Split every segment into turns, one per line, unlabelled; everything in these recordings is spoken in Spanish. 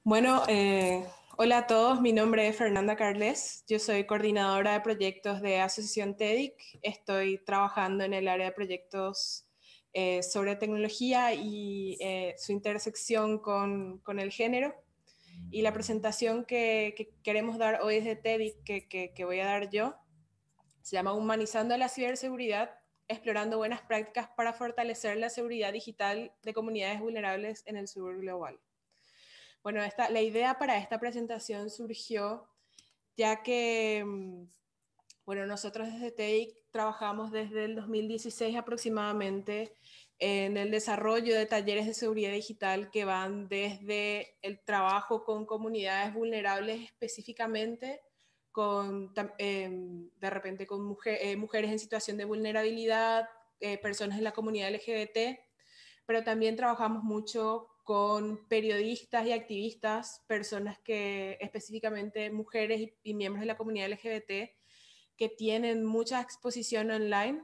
Bueno, hola a todos, mi nombre es Fernanda Carles, yo soy coordinadora de proyectos de Asociación TEDIC, estoy trabajando en el área de proyectos sobre tecnología y su intersección con el género. Y la presentación que queremos dar hoy desde TEDIC, que voy a dar yo, se llama Humanizando la ciberseguridad, explorando buenas prácticas para fortalecer la seguridad digital de comunidades vulnerables en el sur global. Bueno, la idea para esta presentación surgió ya que, bueno, nosotros desde TEIC trabajamos desde el 2016 aproximadamente en el desarrollo de talleres de seguridad digital que van desde el trabajo con comunidades vulnerables específicamente, de repente con mujeres en situación de vulnerabilidad, personas en la comunidad LGBT, pero también trabajamos mucho con periodistas y activistas, personas que específicamente mujeres y miembros de la comunidad LGBT que tienen mucha exposición online.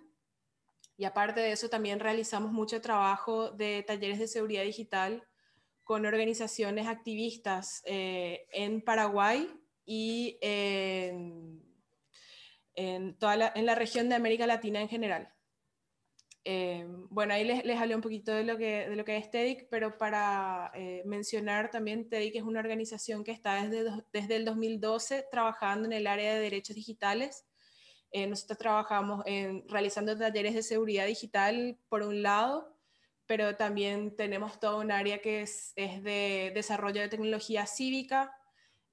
Y aparte de eso, también realizamos mucho trabajo de talleres de seguridad digital con organizaciones activistas en Paraguay y en la región de América Latina en general. Bueno, ahí les hablé un poquito de lo que es TEDIC, pero para mencionar también, TEDIC es una organización que está desde el 2012 trabajando en el área de derechos digitales. Nosotros trabajamos realizando talleres de seguridad digital por un lado, pero también tenemos todo un área que es de desarrollo de tecnología cívica,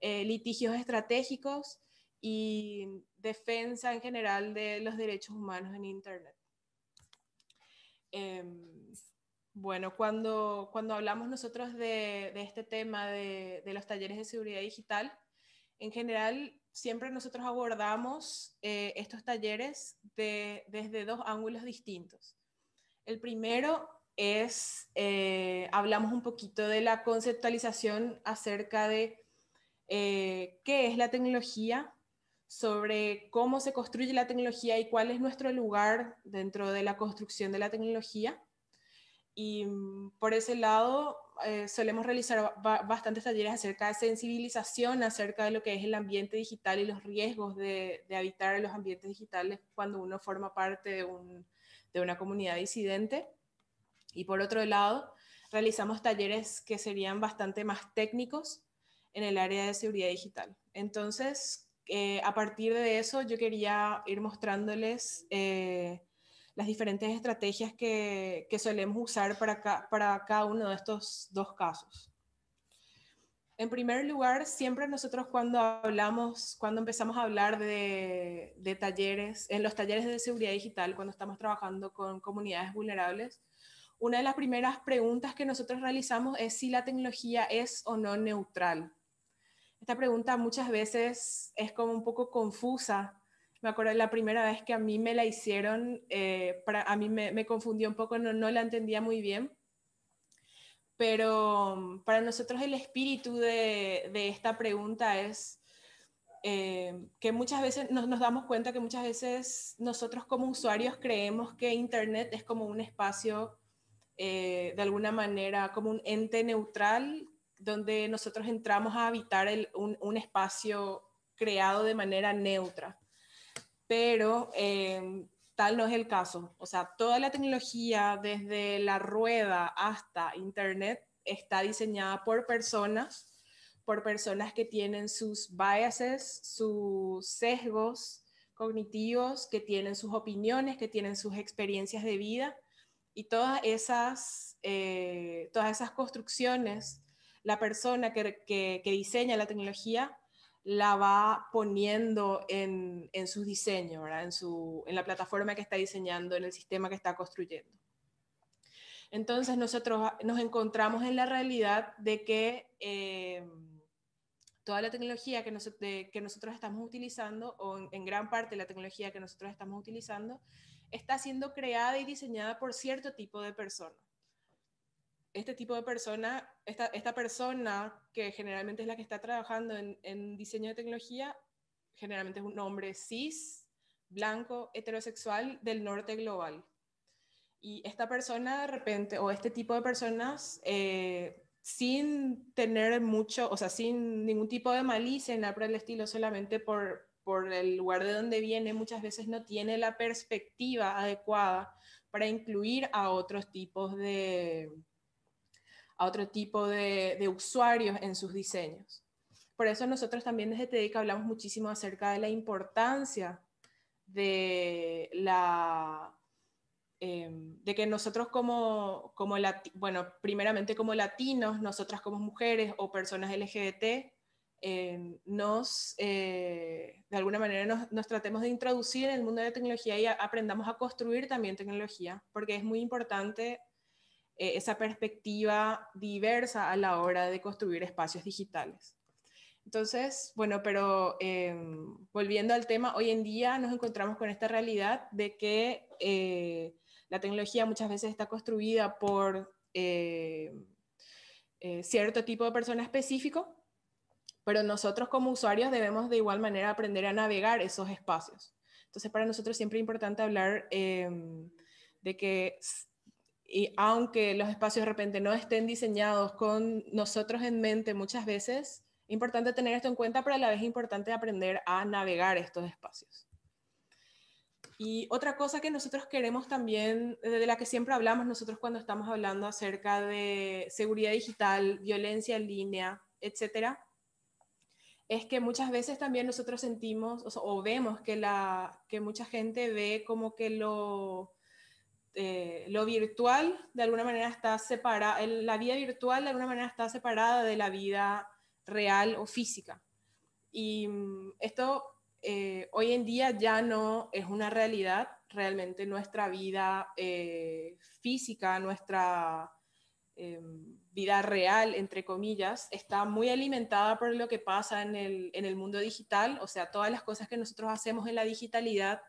litigios estratégicos y defensa en general de los derechos humanos en Internet. Eh, bueno, cuando hablamos nosotros de este tema de los talleres de seguridad digital, en general siempre nosotros abordamos estos talleres desde dos ángulos distintos. El primero es, hablamos un poquito de la conceptualización acerca de qué es la tecnología, sobre cómo se construye la tecnología y cuál es nuestro lugar dentro de la construcción de la tecnología. Y por ese lado, solemos realizar bastantes talleres acerca de sensibilización, acerca de lo que es el ambiente digital y los riesgos de habitar en los ambientes digitales cuando uno forma parte de una comunidad disidente. Y por otro lado, realizamos talleres que serían bastante más técnicos en el área de seguridad digital. Entonces, a partir de eso, yo quería ir mostrándoles las diferentes estrategias que solemos usar para cada uno de estos dos casos. En primer lugar, siempre nosotros cuando empezamos a hablar de talleres, en los talleres de seguridad digital, cuando estamos trabajando con comunidades vulnerables, una de las primeras preguntas que nosotros realizamos es si la tecnología es o no neutral. Esta pregunta muchas veces es como un poco confusa. Me acuerdo la primera vez que a mí me la hicieron, a mí me confundió un poco, no la entendía muy bien, pero para nosotros el espíritu de esta pregunta es que muchas veces nos damos cuenta que muchas veces nosotros como usuarios creemos que Internet es como un espacio de alguna manera como un ente neutral donde nosotros entramos a habitar un espacio creado de manera neutra. Pero tal no es el caso. O sea, toda la tecnología, desde la rueda hasta Internet, está diseñada por personas que tienen sus biases, sus sesgos cognitivos, que tienen sus opiniones, que tienen sus experiencias de vida y todas esas construcciones, la persona que diseña la tecnología la va poniendo en su diseño, ¿verdad? En la plataforma que está diseñando, en el sistema que está construyendo. Entonces nosotros nos encontramos en la realidad de que toda la tecnología que nosotros estamos utilizando, o en gran parte la tecnología que nosotros estamos utilizando, está siendo creada y diseñada por cierto tipo de persona. Este tipo de persona, esta persona que generalmente es la que está trabajando en diseño de tecnología, generalmente es un hombre cis, blanco, heterosexual del norte global. Y esta persona de repente, o este tipo de personas, sin tener mucho, o sea, sin ningún tipo de malicia en nada por el estilo, solamente por el lugar de donde viene, muchas veces no tiene la perspectiva adecuada para incluir a otros tipos de usuarios en sus diseños. Por eso nosotros también desde TEDIC hablamos muchísimo acerca de la importancia de de que nosotros bueno, primeramente como latinos, nosotras como mujeres o personas LGBT, de alguna manera nos tratemos de introducir en el mundo de la tecnología y aprendamos a construir también tecnología, porque es muy importante esa perspectiva diversa a la hora de construir espacios digitales. Entonces, bueno, pero volviendo al tema, hoy en día nos encontramos con esta realidad de que la tecnología muchas veces está construida por cierto tipo de persona específico, pero nosotros como usuarios debemos de igual manera aprender a navegar esos espacios. Entonces, para nosotros siempre es importante hablar de que, y aunque los espacios de repente no estén diseñados con nosotros en mente muchas veces, es importante tener esto en cuenta, pero a la vez es importante aprender a navegar estos espacios. Y otra cosa que nosotros queremos también, de la que siempre hablamos nosotros cuando estamos hablando acerca de seguridad digital, violencia en línea, etcétera, es que muchas veces también nosotros sentimos o vemos que mucha gente ve como que lo virtual de alguna manera está separada, la vida virtual de alguna manera está separada de la vida real o física. Y esto hoy en día ya no es una realidad. Realmente nuestra vida física, nuestra vida real, entre comillas, está muy alimentada por lo que pasa en el mundo digital. O sea, todas las cosas que nosotros hacemos en la digitalidad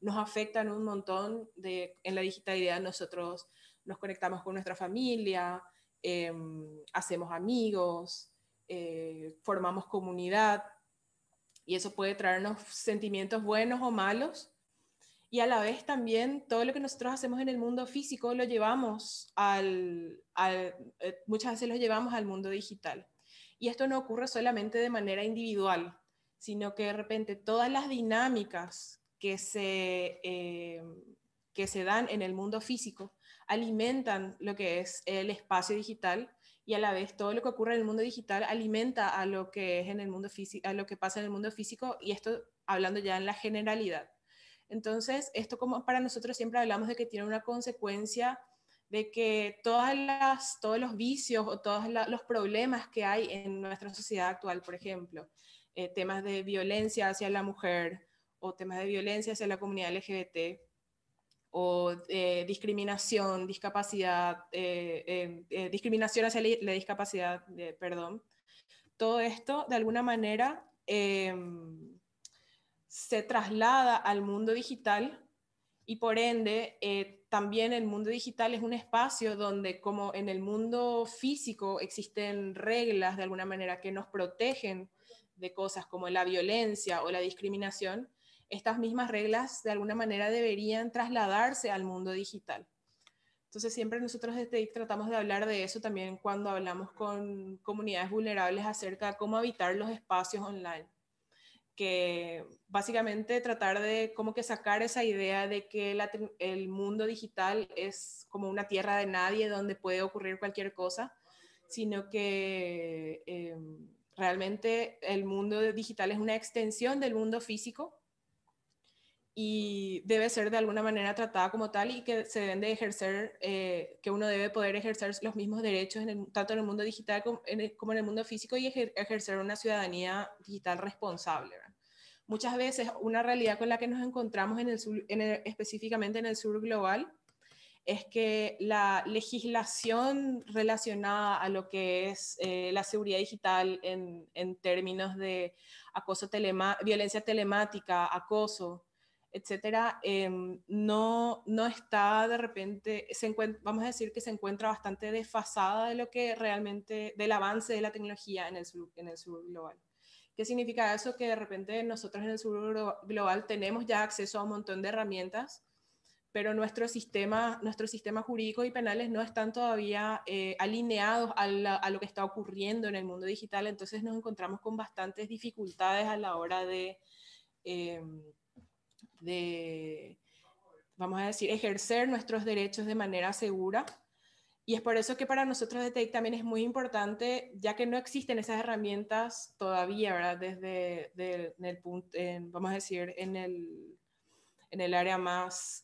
nos afectan un montón. En la digitalidad nosotros nos conectamos con nuestra familia, hacemos amigos, formamos comunidad, y eso puede traernos sentimientos buenos o malos, y a la vez también todo lo que nosotros hacemos en el mundo físico lo llevamos muchas veces lo llevamos al mundo digital. Y esto no ocurre solamente de manera individual, sino que de repente todas las dinámicas que se dan en el mundo físico alimentan lo que es el espacio digital, y a la vez todo lo que ocurre en el mundo digital alimenta a lo que es en el mundo físico, a lo que pasa en el mundo físico, y esto hablando ya en la generalidad. Entonces, esto como para nosotros siempre hablamos de que tiene una consecuencia de que todos los vicios o todos los problemas que hay en nuestra sociedad actual, por ejemplo, temas de violencia hacia la mujer o temas de violencia hacia la comunidad LGBT, o discriminación, discapacidad, discriminación hacia la discapacidad, perdón. Todo esto, de alguna manera, se traslada al mundo digital, y por ende, también el mundo digital es un espacio donde, como en el mundo físico existen reglas de alguna manera que nos protegen de cosas como la violencia o la discriminación, estas mismas reglas de alguna manera deberían trasladarse al mundo digital. Entonces siempre nosotros desde TEDIC tratamos de hablar de eso también cuando hablamos con comunidades vulnerables acerca de cómo habitar los espacios online, que básicamente tratar de como que sacar esa idea de que el mundo digital es como una tierra de nadie donde puede ocurrir cualquier cosa, sino que realmente el mundo digital es una extensión del mundo físico y debe ser de alguna manera tratada como tal, y que se deben de ejercer, que uno debe poder ejercer los mismos derechos tanto en el mundo digital como en el mundo físico, y ejercer una ciudadanía digital responsable, ¿verdad? Muchas veces una realidad con la que nos encontramos específicamente en el sur global es que la legislación relacionada a lo que es la seguridad digital en términos de acoso violencia telemática, acoso, etcétera, no está de repente, vamos a decir que se encuentra bastante desfasada de lo que realmente, del avance de la tecnología en el sur global. ¿Qué significa eso? Que de repente nosotros en el sur global tenemos ya acceso a un montón de herramientas, pero nuestros sistemas jurídicos y penales no están todavía alineados a lo que está ocurriendo en el mundo digital, entonces nos encontramos con bastantes dificultades a la hora eh, de, vamos a decir, ejercer nuestros derechos de manera segura. Y es por eso que para nosotros de TEC también es muy importante, ya que no existen esas herramientas todavía, ¿verdad? Desde el punto, vamos a decir, en el área más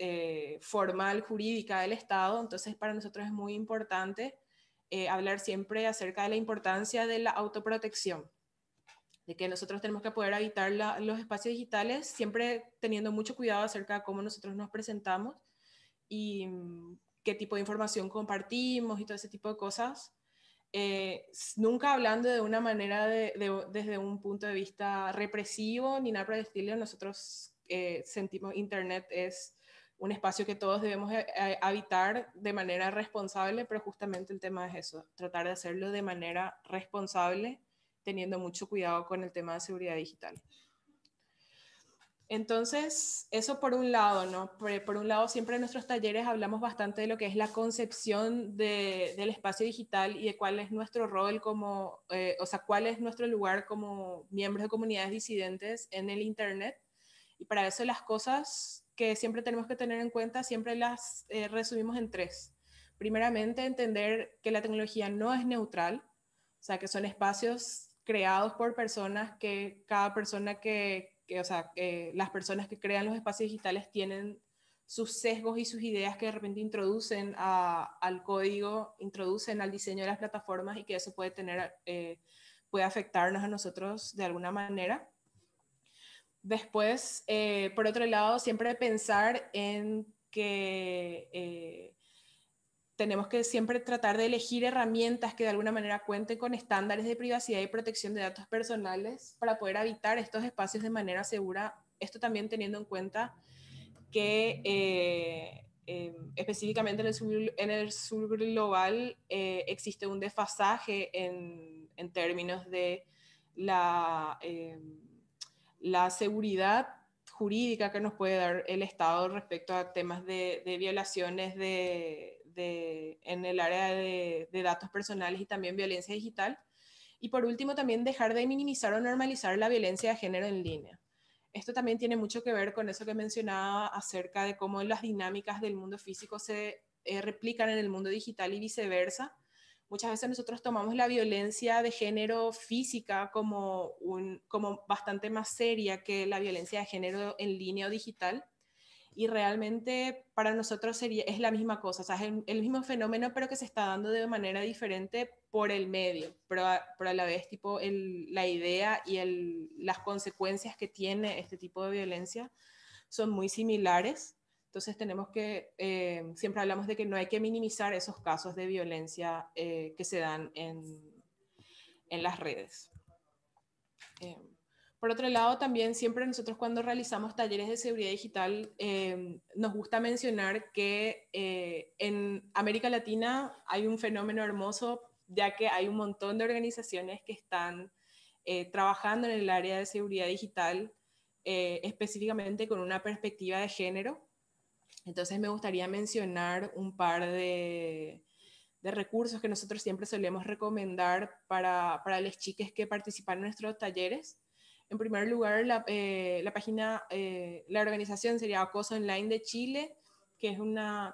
formal, jurídica del Estado. Entonces, para nosotros es muy importante hablar siempre acerca de la importancia de la autoprotección, de que nosotros tenemos que poder habitar los espacios digitales, siempre teniendo mucho cuidado acerca de cómo nosotros nos presentamos y qué tipo de información compartimos y todo ese tipo de cosas. Nunca hablando de una manera desde un punto de vista represivo ni nada por el estilo. Nosotros sentimos Internet es un espacio que todos debemos habitar de manera responsable, pero justamente el tema es eso, tratar de hacerlo de manera responsable, teniendo mucho cuidado con el tema de seguridad digital. Entonces, eso por un lado, ¿no? Por un lado, siempre en nuestros talleres hablamos bastante de lo que es la concepción del espacio digital y de cuál es nuestro rol como, o sea, cuál es nuestro lugar como miembros de comunidades disidentes en el Internet. Y para eso las cosas que siempre tenemos que tener en cuenta, siempre las resumimos en tres. Primeramente, entender que la tecnología no es neutral, o sea, que son espacios creados por personas, que cada persona o sea, las personas que crean los espacios digitales tienen sus sesgos y sus ideas que de repente introducen al código, introducen al diseño de las plataformas, y que eso puede afectarnos a nosotros de alguna manera. Después, por otro lado, siempre pensar en que tenemos que siempre tratar de elegir herramientas que de alguna manera cuenten con estándares de privacidad y protección de datos personales para poder habitar estos espacios de manera segura. Esto también teniendo en cuenta que específicamente en el sur global existe un desfasaje en términos de la seguridad jurídica que nos puede dar el Estado respecto a temas de violaciones en el área de datos personales y también violencia digital. Y por último, también dejar de minimizar o normalizar la violencia de género en línea. Esto también tiene mucho que ver con eso que mencionaba acerca de cómo las dinámicas del mundo físico se replican en el mundo digital y viceversa. Muchas veces nosotros tomamos la violencia de género física como bastante más seria que la violencia de género en línea o digital, y realmente para nosotros es la misma cosa, o sea, es el mismo fenómeno, pero que se está dando de manera diferente por el medio, pero a la vez tipo la idea y las consecuencias que tiene este tipo de violencia son muy similares. Entonces tenemos que, siempre hablamos de que no hay que minimizar esos casos de violencia que se dan en las redes. Por otro lado, también siempre nosotros cuando realizamos talleres de seguridad digital, nos gusta mencionar que en América Latina hay un fenómeno hermoso, ya que hay un montón de organizaciones que están trabajando en el área de seguridad digital, específicamente con una perspectiva de género. Entonces me gustaría mencionar un par de recursos que nosotros siempre solemos recomendar para las chicas que participan en nuestros talleres. En primer lugar, la página, la organización sería Acoso Online de Chile, que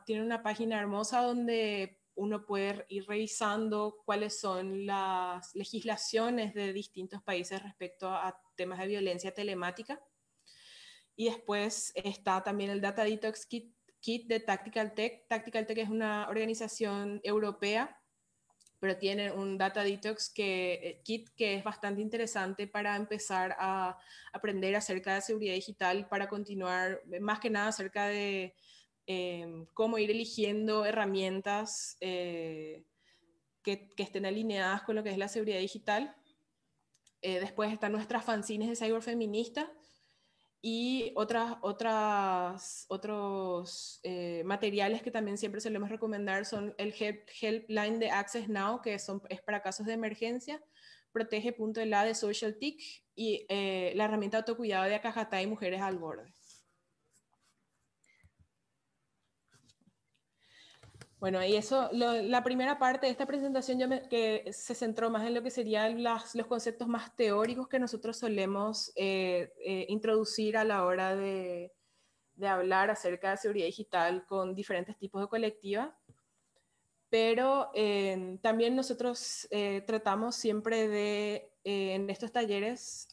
tiene una página hermosa donde uno puede ir revisando cuáles son las legislaciones de distintos países respecto a temas de violencia telemática. Y después está también el Data Detox Kit de Tactical Tech. Tactical Tech es una organización europea, pero tiene un Data Detox Kit que es bastante interesante para empezar a aprender acerca de seguridad digital, para continuar, más que nada acerca de cómo ir eligiendo herramientas que estén alineadas con lo que es la seguridad digital. Después están nuestras fanzines de cyberfeminista, y otros materiales que también siempre solemos recomendar son el helpline de Access Now, que es para casos de emergencia, protege.la de SocialTIC y la herramienta de autocuidado de Acajatá y Mujeres al Borde. Bueno, y eso, la primera parte de esta presentación que se centró más en lo que serían los conceptos más teóricos que nosotros solemos introducir a la hora de hablar acerca de seguridad digital con diferentes tipos de colectivas, pero también nosotros tratamos siempre de, en estos talleres,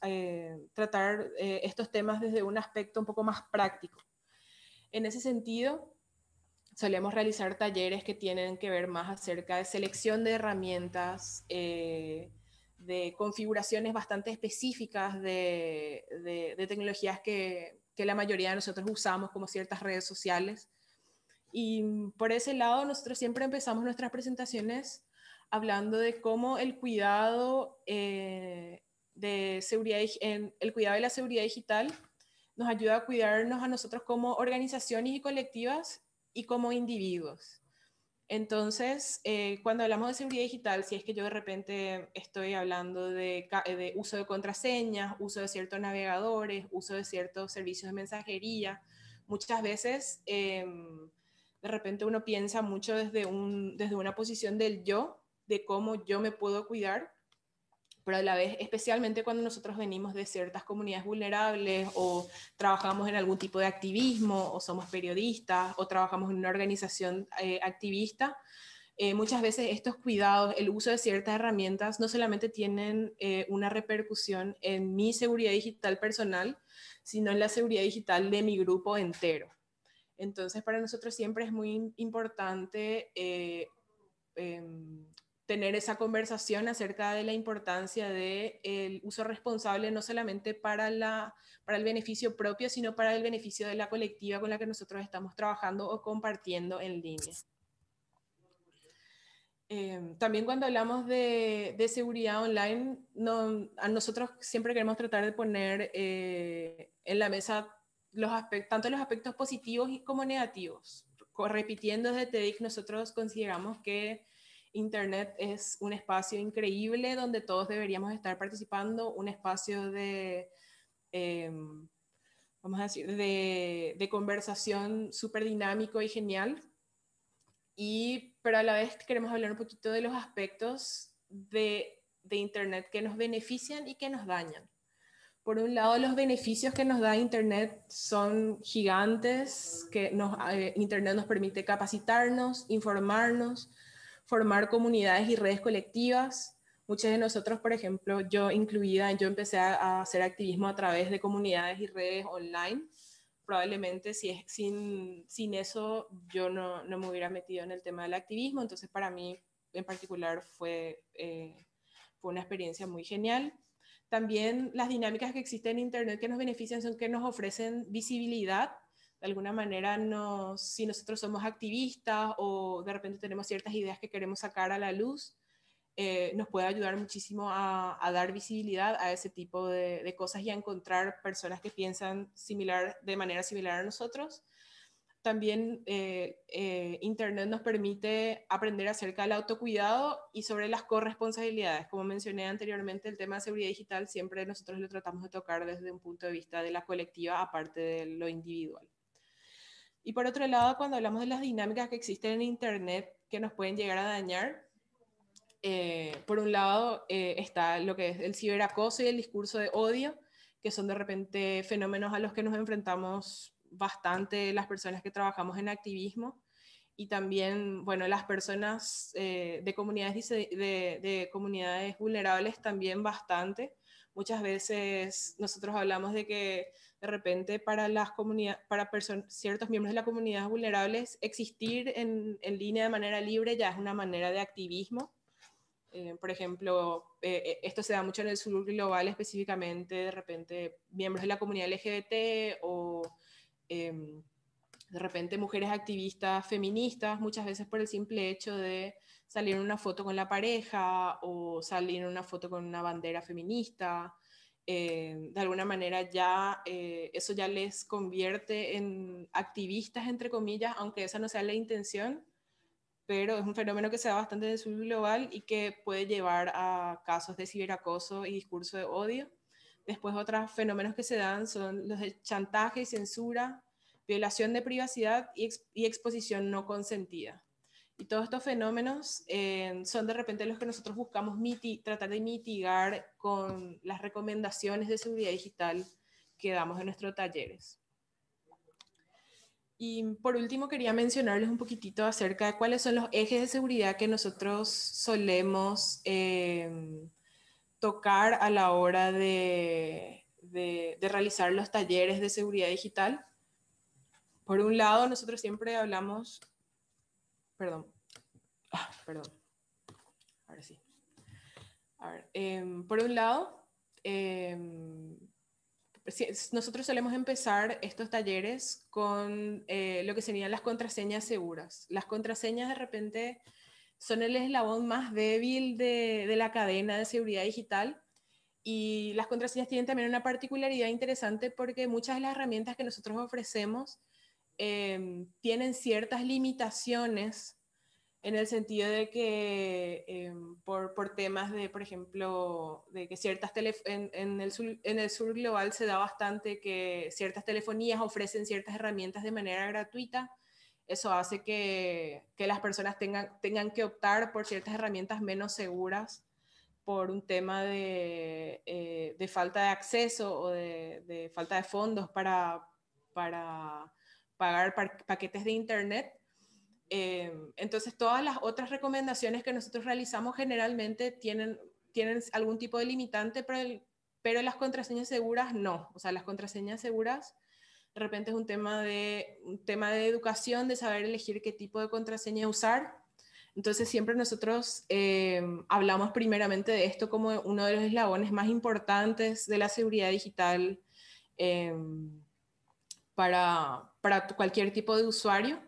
tratar estos temas desde un aspecto un poco más práctico. En ese sentido, solemos realizar talleres que tienen que ver más acerca de selección de herramientas, de configuraciones bastante específicas de tecnologías que la mayoría de nosotros usamos, como ciertas redes sociales. Y por ese lado, nosotros siempre empezamos nuestras presentaciones hablando de cómo el cuidado, de seguridad, el cuidado de la seguridad digital nos ayuda a cuidarnos a nosotros como organizaciones y colectivas y como individuos. Entonces, cuando hablamos de seguridad digital, si es que yo de repente estoy hablando de uso de contraseñas, uso de ciertos navegadores, uso de ciertos servicios de mensajería, muchas veces de repente uno piensa mucho desde una posición del yo, de cómo yo me puedo cuidar, pero a la vez, especialmente cuando nosotros venimos de ciertas comunidades vulnerables o trabajamos en algún tipo de activismo o somos periodistas o trabajamos en una organización activista, muchas veces estos cuidados, el uso de ciertas herramientas no solamente tienen una repercusión en mi seguridad digital personal, sino en la seguridad digital de mi grupo entero. Entonces, para nosotros siempre es muy importante eh, tener esa conversación acerca de la importancia del uso responsable, no solamente para el beneficio propio, sino para el beneficio de la colectiva con la que nosotros estamos trabajando o compartiendo en línea. También cuando hablamos de seguridad online, a nosotros siempre queremos tratar de poner en la mesa tanto los aspectos positivos como negativos. Repitiendo desde TEDx, nosotros consideramos que Internet es un espacio increíble donde todos deberíamos estar participando, un espacio eh, vamos a decir, de conversación súper dinámico y genial, pero a la vez queremos hablar un poquito de los aspectos de Internet que nos benefician y que nos dañan. Por un lado, los beneficios que nos da Internet son gigantes, Internet nos permite capacitarnos, informarnos, formar comunidades y redes colectivas. Muchos de nosotros, por ejemplo, yo incluida, yo empecé a hacer activismo a través de comunidades y redes online. Probablemente sin eso yo no me hubiera metido en el tema del activismo, entonces para mí en particular fue una experiencia muy genial. También las dinámicas que existen en Internet que nos benefician son que nos ofrecen visibilidad. De alguna manera, si nosotros somos activistas o de repente tenemos ciertas ideas que queremos sacar a la luz, nos puede ayudar muchísimo a dar visibilidad a ese tipo de cosas y a encontrar personas que piensan de manera similar a nosotros. También Internet nos permite aprender acerca del autocuidado y sobre las corresponsabilidades. Como mencioné anteriormente, el tema de seguridad digital siempre nosotros lo tratamos de tocar desde un punto de vista de la colectiva, aparte de lo individual. Y por otro lado, cuando hablamos de las dinámicas que existen en Internet que nos pueden llegar a dañar, por un lado está lo que es el ciberacoso y el discurso de odio, que son de repente fenómenos a los que nos enfrentamos bastante las personas que trabajamos en activismo y también, bueno, las personas de comunidades vulnerables también bastante. Muchas veces nosotros hablamos de que de repente para ciertos miembros de la comunidad vulnerables existir en línea de manera libre ya es una manera de activismo. Por ejemplo, esto se da mucho en el sur global, específicamente de repente miembros de la comunidad LGBT o de repente mujeres activistas feministas, muchas veces por el simple hecho de salir en una foto con la pareja o salir en una foto con una bandera feminista. De alguna manera eso ya les convierte en activistas, entre comillas, aunque esa no sea la intención, pero es un fenómeno que se da bastante en el sur global y que puede llevar a casos de ciberacoso y discurso de odio. Después otros fenómenos que se dan son los de chantaje y censura, violación de privacidad y exposición no consentida. Y todos estos fenómenos son de repente los que nosotros buscamos tratar de mitigar con las recomendaciones de seguridad digital que damos en nuestros talleres. Y por último quería mencionarles un poquitito acerca de cuáles son los ejes de seguridad que nosotros solemos tocar a la hora de realizar los talleres de seguridad digital. Por un lado, nosotros siempre hablamos, perdón, ahora sí. A ver, por un lado, nosotros solemos empezar estos talleres con lo que serían las contraseñas seguras. Las contraseñas de repente son el eslabón más débil de la cadena de seguridad digital, y las contraseñas tienen también una particularidad interesante porque muchas de las herramientas que nosotros ofrecemos tienen ciertas limitaciones en el sentido de que por temas de, por ejemplo, de que en el sur global se da bastante que ciertas telefonías ofrecen ciertas herramientas de manera gratuita. Eso hace que las personas tengan que optar por ciertas herramientas menos seguras por un tema de falta de acceso o de falta de fondos para pagar paquetes de internet. Entonces todas las otras recomendaciones que nosotros realizamos generalmente tienen algún tipo de limitante, pero las contraseñas seguras no. O sea, las contraseñas seguras de repente es un tema de educación, de saber elegir qué tipo de contraseña usar. Entonces siempre nosotros hablamos primeramente de esto como uno de los eslabones más importantes de la seguridad digital eh, para cualquier tipo de usuario.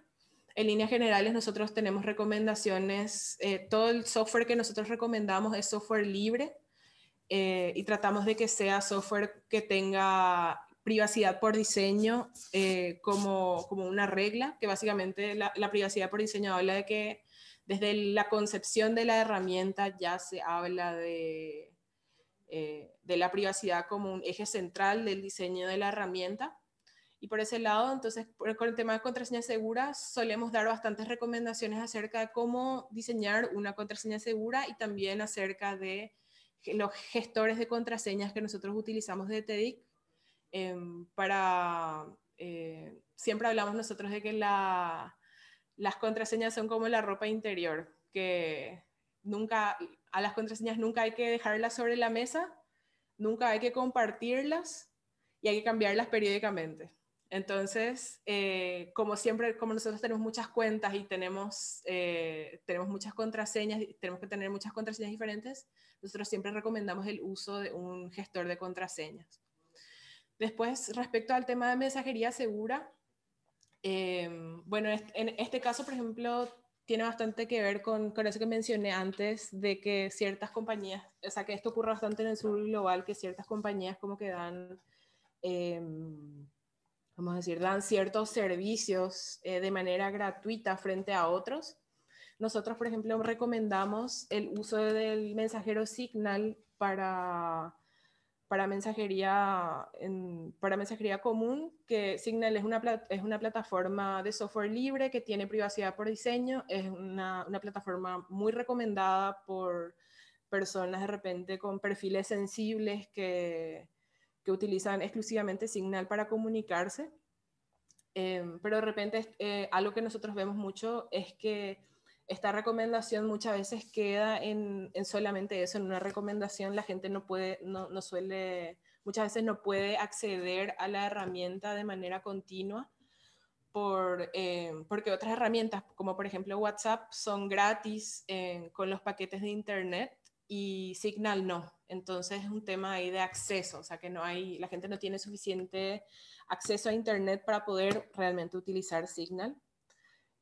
En líneas generales nosotros tenemos recomendaciones, todo el software que nosotros recomendamos es software libre, y tratamos de que sea software que tenga privacidad por diseño como una regla, que básicamente la privacidad por diseño habla de que desde la concepción de la herramienta ya se habla de la privacidad como un eje central del diseño de la herramienta. Y por ese lado, entonces, con el tema de contraseñas seguras, solemos dar bastantes recomendaciones acerca de cómo diseñar una contraseña segura y también acerca de los gestores de contraseñas que nosotros utilizamos de TEDIC. Siempre hablamos nosotros de que las contraseñas son como la ropa interior, que a las contraseñas nunca hay que dejarlas sobre la mesa, nunca hay que compartirlas y hay que cambiarlas periódicamente. Entonces, como siempre, como nosotros tenemos muchas cuentas y tenemos muchas contraseñas, tenemos que tener muchas contraseñas diferentes, nosotros siempre recomendamos el uso de un gestor de contraseñas. Después, respecto al tema de mensajería segura, bueno, en este caso, por ejemplo, tiene bastante que ver con eso que mencioné antes, de que ciertas compañías, o sea, que esto ocurre bastante en el sur global, que ciertas compañías como que dan, vamos a decir, dan ciertos servicios de manera gratuita frente a otros. Nosotros, por ejemplo, recomendamos el uso del mensajero Signal para mensajería común, que Signal es una plataforma de software libre que tiene privacidad por diseño, es una plataforma muy recomendada por personas de repente con perfiles sensibles que utilizan exclusivamente Signal para comunicarse. Pero de repente algo que nosotros vemos mucho es que esta recomendación muchas veces queda en solamente eso, en una recomendación. La gente muchas veces no puede acceder a la herramienta de manera continua porque otras herramientas, como por ejemplo WhatsApp, son gratis con los paquetes de internet y Signal no. Entonces es un tema ahí de acceso, o sea que la gente no tiene suficiente acceso a internet para poder realmente utilizar Signal.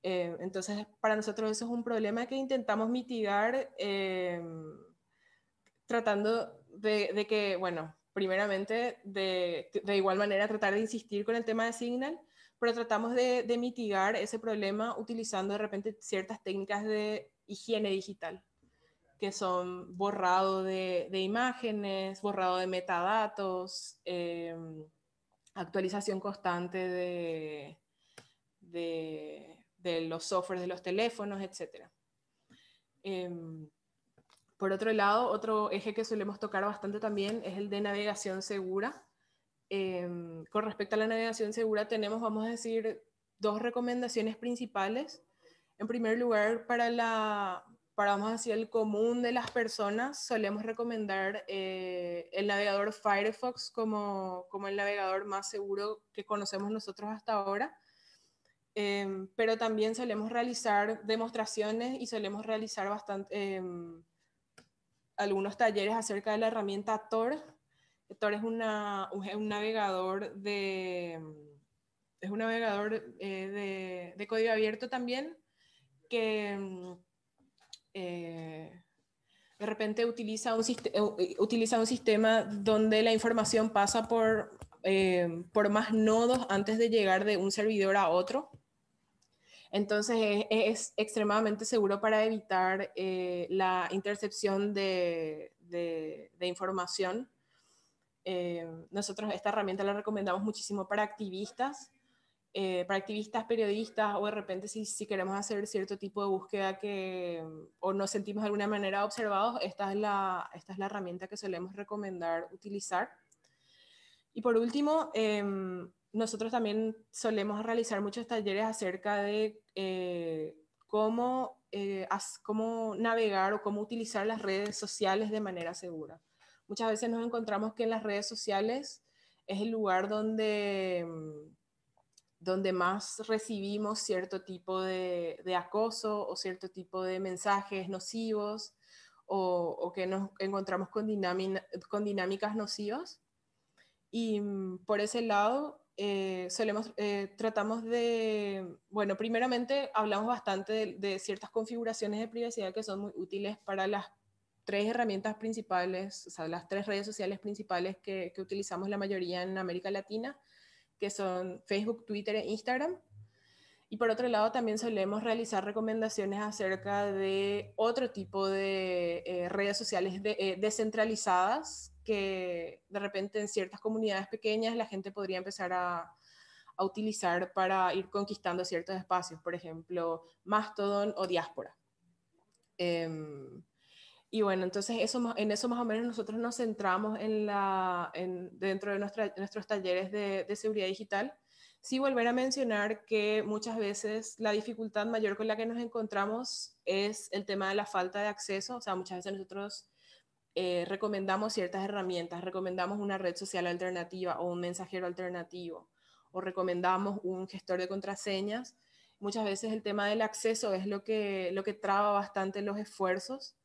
Entonces, para nosotros eso es un problema que intentamos mitigar tratando de que, bueno, primeramente, de igual manera tratar de insistir con el tema de Signal, pero tratamos de mitigar ese problema utilizando de repente ciertas técnicas de higiene digital, que son borrado de imágenes, borrado de metadatos, actualización constante de de los softwares de los teléfonos, etc. Por otro lado, otro eje que solemos tocar bastante también es el de navegación segura. Con respecto a la navegación segura tenemos, vamos a decir, dos recomendaciones principales. En primer lugar, para, vamos a decir, el común de las personas, solemos recomendar el navegador Firefox como el navegador más seguro que conocemos nosotros hasta ahora. Pero también solemos realizar demostraciones y solemos realizar algunos talleres acerca de la herramienta Tor. Tor es un navegador de código abierto también, que de repente utiliza un sistema donde la información pasa por más nodos antes de llegar de un servidor a otro. Entonces es extremadamente seguro para evitar la intercepción de información. Nosotros esta herramienta la recomendamos muchísimo para activistas, periodistas, o de repente si queremos hacer cierto tipo de búsqueda o nos sentimos de alguna manera observados, esta es la herramienta que solemos recomendar utilizar. Y por último, nosotros también solemos realizar muchos talleres acerca de cómo navegar o cómo utilizar las redes sociales de manera segura. Muchas veces nos encontramos que en las redes sociales es el lugar donde más recibimos cierto tipo de acoso o cierto tipo de mensajes nocivos, o que nos encontramos con dinámicas nocivas. Y por ese lado, tratamos de, bueno, primeramente hablamos bastante de ciertas configuraciones de privacidad que son muy útiles para las tres herramientas principales, o sea, las tres redes sociales principales que utilizamos la mayoría en América Latina, que son Facebook, Twitter e Instagram. Y por otro lado, también solemos realizar recomendaciones acerca de otro tipo de redes sociales descentralizadas, que de repente en ciertas comunidades pequeñas la gente podría empezar a utilizar para ir conquistando ciertos espacios, por ejemplo, Mastodon o Diáspora. Y bueno, entonces en eso más o menos nosotros nos centramos dentro de nuestros talleres de seguridad digital. Sí, volver a mencionar que muchas veces la dificultad mayor con la que nos encontramos es el tema de la falta de acceso. O sea, muchas veces nosotros recomendamos ciertas herramientas, recomendamos una red social alternativa o un mensajero alternativo, o recomendamos un gestor de contraseñas. Muchas veces el tema del acceso es lo que traba bastante los esfuerzos,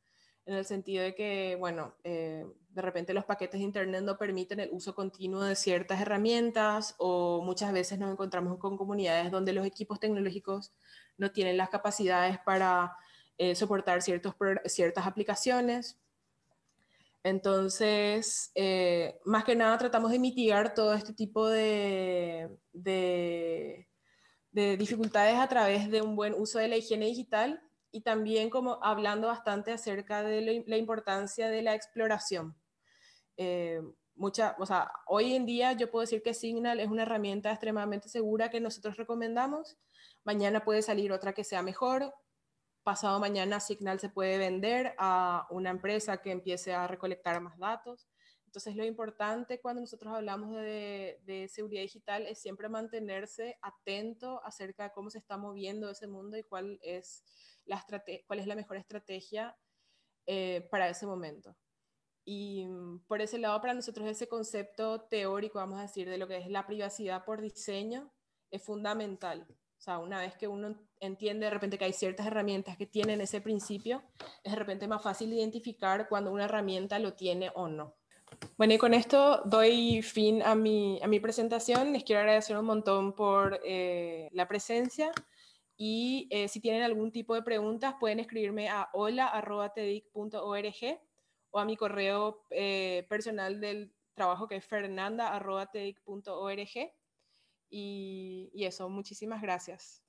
en el sentido de que, bueno, de repente los paquetes de internet no permiten el uso continuo de ciertas herramientas, o muchas veces nos encontramos con comunidades donde los equipos tecnológicos no tienen las capacidades para soportar ciertas aplicaciones. Entonces, más que nada tratamos de mitigar todo este tipo de dificultades a través de un buen uso de la higiene digital, y también como hablando bastante acerca de la importancia de la exploración. O sea, hoy en día yo puedo decir que Signal es una herramienta extremadamente segura que nosotros recomendamos. Mañana puede salir otra que sea mejor. Pasado mañana Signal se puede vender a una empresa que empiece a recolectar más datos. Entonces lo importante cuando nosotros hablamos de seguridad digital es siempre mantenerse atento acerca de cómo se está moviendo ese mundo y cuál es la mejor estrategia para ese momento. Y por ese lado, para nosotros ese concepto teórico, vamos a decir, de lo que es la privacidad por diseño, es fundamental. O sea, una vez que uno entiende de repente que hay ciertas herramientas que tienen ese principio, es de repente más fácil identificar cuando una herramienta lo tiene o no. Bueno, y con esto doy fin a mi presentación. Les quiero agradecer un montón por la presencia, y si tienen algún tipo de preguntas pueden escribirme a hola@tedic.org o a mi correo personal del trabajo, que es fernanda@tedic.org. Y eso, muchísimas gracias.